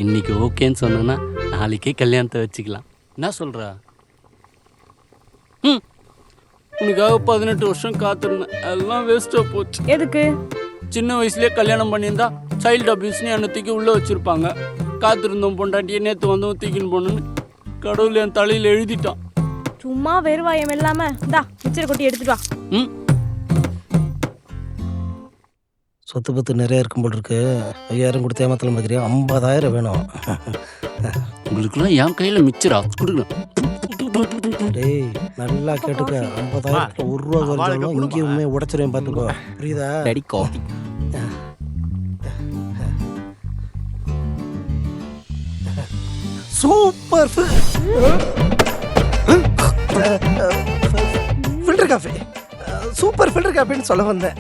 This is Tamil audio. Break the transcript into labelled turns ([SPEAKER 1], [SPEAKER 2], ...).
[SPEAKER 1] இன்னைக்கு ஓகேன்னு சொன்னேன்னா நாளைக்கே கல்யாணத்தை வச்சுக்கலாம். என்ன சொல்கிற? உனக்காக 18 வருஷம் காத்திருந்தேன், எல்லாம் வேஸ்ட்டாக போச்சு.
[SPEAKER 2] எதுக்கு?
[SPEAKER 1] சின்ன வயசுலேயே கல்யாணம் பண்ணியிருந்தா சைல்டு அபியூஸ்னு என்னை தூக்கி உள்ளே வச்சுருப்பாங்க. காத்திருந்தோம் பொண்டாட்டியே நேற்று வந்தோம் தூக்கின்னு போகணுன்னு கடவுள் என் தலையில் எழுதிட்டான்.
[SPEAKER 2] சும்மா வெறுவாயம் இல்லாம இந்தா மிச்சரை கொட்டி எடுத்துட்டு வா.
[SPEAKER 3] சொத்து பத்து நிறைய இருக்கும் போல் இருக்கு. 5000 கொடுத்து ஏமாத்தலாம் பார்க்குறியா? 50,000 வேணும்.
[SPEAKER 1] உங்களுக்குலாம் என் கையில் மிச்சரா கொடுக்கணும்.
[SPEAKER 3] டேய் நல்லா கேட்டுக்க, 50,000 1 ரூபா குறைஞ்சாலும் இங்கேயுமே உடச்சிருவேன் பார்த்துக்கோ, புரியுதா?
[SPEAKER 1] Daddy coffee.
[SPEAKER 3] Super filter coffee, super filter காஃபின்னு சொல்ல வந்தேன்.